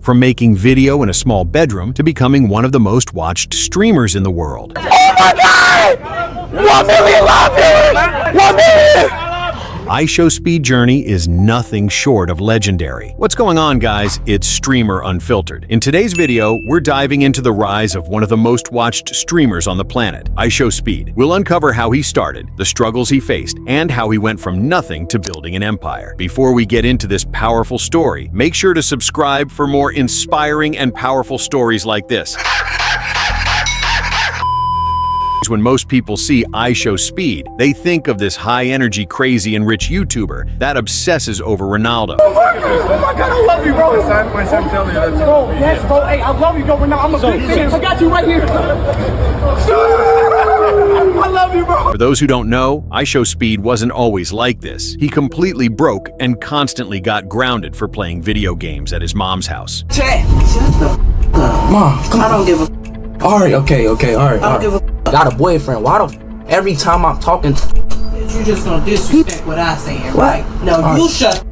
from making video in a small bedroom to becoming one of the most watched streamers in the world. Oh my God! 1 million live viewers! 1 million! IShowSpeed journey is nothing short of legendary. What's going on, guys? It's Streamer Unfiltered. In today's video, we're diving into the rise of one of the most watched streamers on the planet, IShowSpeed. We'll uncover how he started, the struggles he faced, and how he went from nothing to building an empire. Before we get into this powerful story, make sure to subscribe for more inspiring and powerful stories like this. When most people see IShowSpeed, they think of this high-energy, crazy, and rich YouTuber that obsesses over Ronaldo. Oh my God, I love you, bro. My son telling you that. Bro, yes, bro. Hey, I love you, bro. Now I'm a big fan. I got you right here. I love you, bro. For those who don't know, IShowSpeed wasn't always like this. He completely broke and constantly got grounded for playing video games at his mom's house. Chat. Shut the up. Mom, come on. I don't give a. Alright, okay, all right. I don't give a. Got a boyfriend. Why don't every time I'm talking, you just gonna disrespect what I say, right? No, you shut up.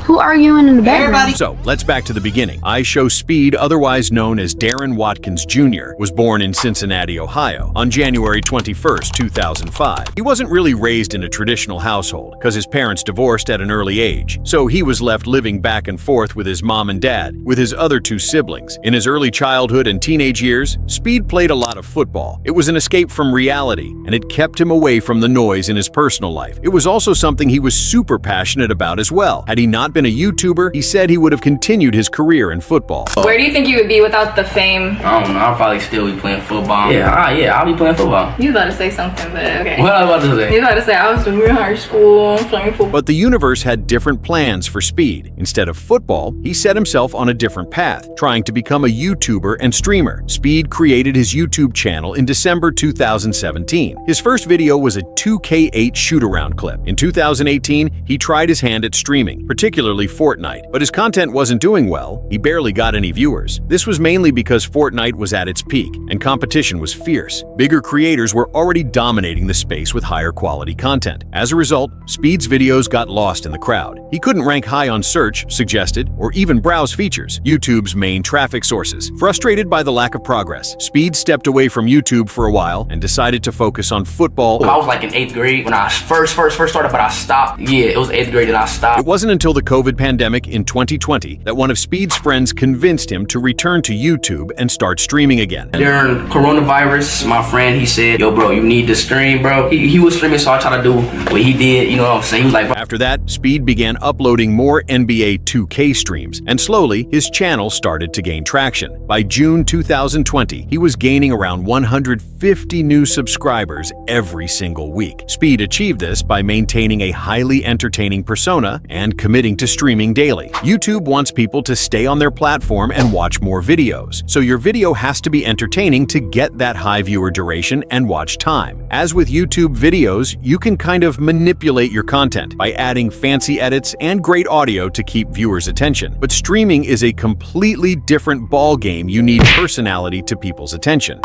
Who arguing in the bedroom? Everybody. So, let's back to the beginning. IShowSpeed, otherwise known as Darren Watkins Jr., was born in Cincinnati, Ohio, on January 21, 2005. He wasn't really raised in a traditional household, because his parents divorced at an early age, so he was left living back and forth with his mom and dad, with his other two siblings. In his early childhood and teenage years, Speed played a lot of football. It was an escape from reality, and it kept him away from the noise in his personal life. It was also something he was super passionate about as well. Had he not been a YouTuber, he said he would have continued his career in football. Where do you think you would be without the fame? I don't know. I'll probably still be playing football. I'll be playing football. You was about to say something, but okay. What I was about to say? You was about to say I was in high school playing football. But the universe had different plans for Speed. Instead of football, he set himself on a different path, trying to become a YouTuber and streamer. Speed created his YouTube channel in December 2017. His first video was a 2K8 shoot-around clip. In 2018, he tried his hand at streaming, particularly Fortnite, but his content wasn't doing well. He barely got any viewers. This was mainly because Fortnite was at its peak, and competition was fierce. Bigger creators were already dominating the space with higher quality content. As a result, Speed's videos got lost in the crowd. He couldn't rank high on search, suggested, or even browse features, YouTube's main traffic sources. Frustrated by the lack of progress, Speed stepped away from YouTube for a while and decided to focus on football. I was like in 8th grade when I first started, but I stopped. Yeah, it was 8th grade that I stopped. It wasn't until the COVID pandemic in 2020 that one of Speed's friends convinced him to return to YouTube and start streaming again. During coronavirus, my friend, he said, yo, bro, you need to stream, bro. He was streaming, so I tried to do what he did, you know what I'm saying? He was like, bro. After that, Speed began uploading more NBA 2K streams, and slowly, his channel started to gain traction. By June 2020, he was gaining around 150 new subscribers every single week. Speed achieved this by maintaining a highly entertaining persona and committing to streaming daily. YouTube wants people to stay on their platform and watch more videos, so your video has to be entertaining to get that high viewer duration and watch time. As with YouTube videos, you can kind of manipulate your content by adding fancy edits and great audio to keep viewers' attention. But streaming is a completely different ball game. You need personality to people's attention.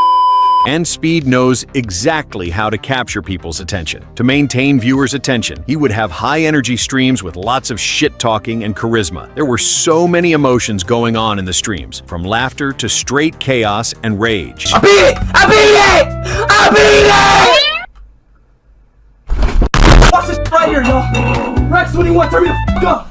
And Speed knows exactly how to capture people's attention. To maintain viewers' attention, he would have high-energy streams with lots of shit-talking and charisma. There were so many emotions going on in the streams, from laughter to straight chaos and rage. I beat it! Watch this right here, y'all. Rex 21, turn me the f*** up.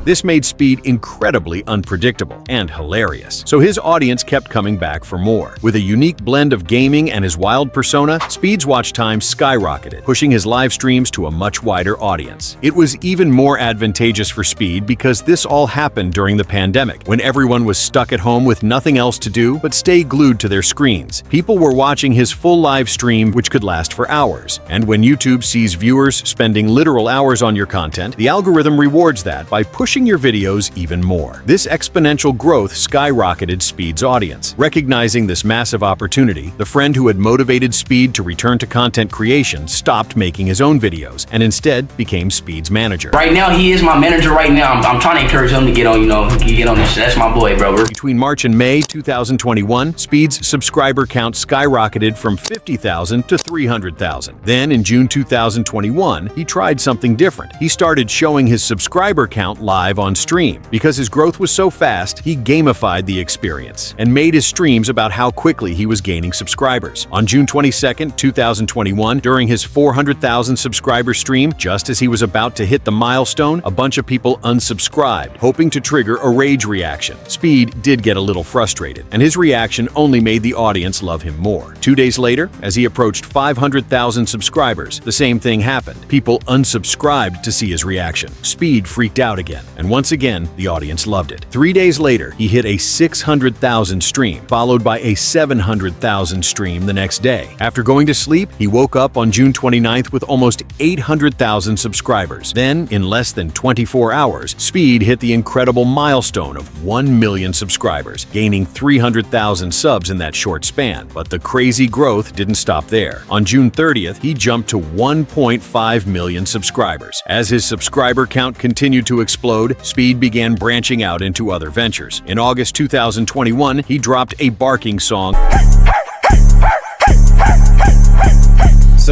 This made Speed incredibly unpredictable and hilarious, so his audience kept coming back for more. With a unique blend of gaming and his wild persona, Speed's watch time skyrocketed, pushing his live streams to a much wider audience. It was even more advantageous for Speed because this all happened during the pandemic, when everyone was stuck at home with nothing else to do but stay glued to their screens. People were watching his full live stream, which could last for hours. And when YouTube sees viewers spending literal hours on your content, the algorithm rewards that by pushing your videos even more. This exponential growth skyrocketed Speed's audience. Recognizing this massive opportunity, the friend who had motivated Speed to return to content creation stopped making his own videos and instead became Speed's manager. Right now, he is my manager right now. I'm trying to encourage him to get on, get on this shit. That's my boy, bro. Between March and May 2021, Speed's subscriber count skyrocketed from 50,000 to 300,000. Then in June 2021, he tried something different. He started showing his subscriber count live live on stream. Because his growth was so fast, he gamified the experience and made his streams about how quickly he was gaining subscribers. On June 22, 2021, during his 400,000 subscriber stream, just as he was about to hit the milestone, a bunch of people unsubscribed, hoping to trigger a rage reaction. Speed did get a little frustrated, and his reaction only made the audience love him more. 2 days later, as he approached 500,000 subscribers, the same thing happened. People unsubscribed to see his reaction. Speed freaked out again, and once again, the audience loved it. 3 days later, he hit a 600,000 stream, followed by a 700,000 stream the next day. After going to sleep, he woke up on June 29th with almost 800,000 subscribers. Then, in less than 24 hours, Speed hit the incredible milestone of 1 million subscribers, gaining 300,000 subs in that short span. But the crazy growth didn't stop there. On June 30th, he jumped to 1.5 million subscribers. As his subscriber count continued to explode, Speed began branching out into other ventures. In August 2021, he dropped a barking song.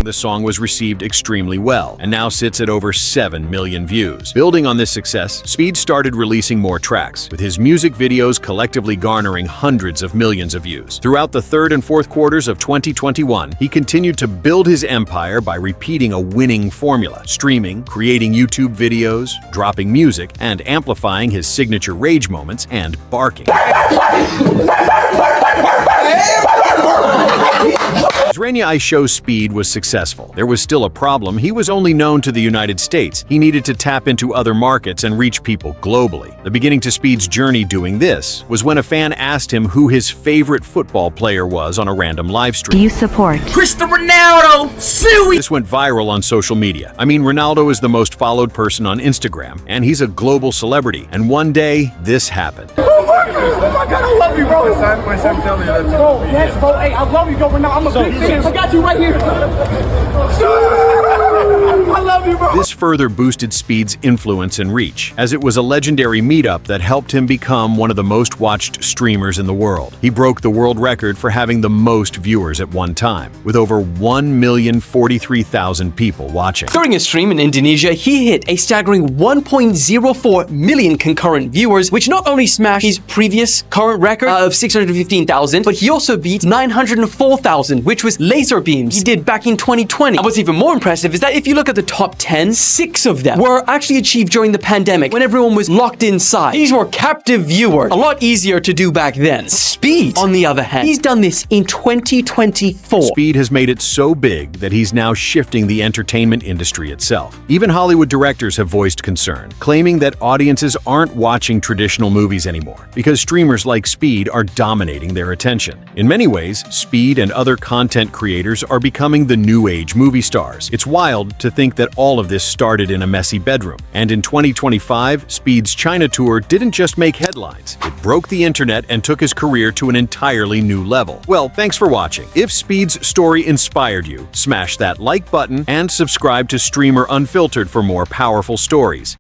The song was received extremely well and now sits at over 7 million views. Building on this success, Speed started releasing more tracks, with his music videos collectively garnering hundreds of millions of views. Throughout the third and fourth quarters of 2021, he continued to build his empire by repeating a winning formula: streaming, creating YouTube videos, dropping music, and amplifying his signature rage moments and barking. As IShowSpeed was successful, there was still a problem. He was only known to the United States. He needed to tap into other markets and reach people globally. The beginning to Speed's journey doing this was when a fan asked him who his favorite football player was on a random live stream. Do you support Cristiano Ronaldo? Suey! This went viral on social media. I mean, Ronaldo is the most followed person on Instagram, and he's a global celebrity. And one day, this happened. Oh my God, I love you, bro. My son telling you that. Bro, yes, bro. Hey, I love you, bro. Now I'm a big fan. I got you right here. I love you, bro. This further boosted Speed's influence and reach, as it was a legendary meetup that helped him become one of the most watched streamers in the world. He broke the world record for having the most viewers at one time, with over 1,043,000 people watching. During a stream in Indonesia, he hit a staggering 1.04 million concurrent viewers, which not only smashed his previous current record of 615,000, but he also beat 904,000, which was laser beams he did back in 2020. And what's even more impressive is that if you look at the top 10, 6 of them were actually achieved during the pandemic when everyone was locked inside. These were captive viewers, a lot easier to do back then. Speed, on the other hand, he's done this in 2024. Speed has made it so big that he's now shifting the entertainment industry itself. Even Hollywood directors have voiced concern, claiming that audiences aren't watching traditional movies anymore because streamers like Speed are dominating their attention. In many ways, Speed and other content creators are becoming the new age movie stars. It's wild to think that all of this started in a messy bedroom. And in 2025, Speed's China tour didn't just make headlines. It broke the internet and took his career to an entirely new level. Well, thanks for watching. If Speed's story inspired you, smash that like button and subscribe to Streamer Unfiltered for more powerful stories.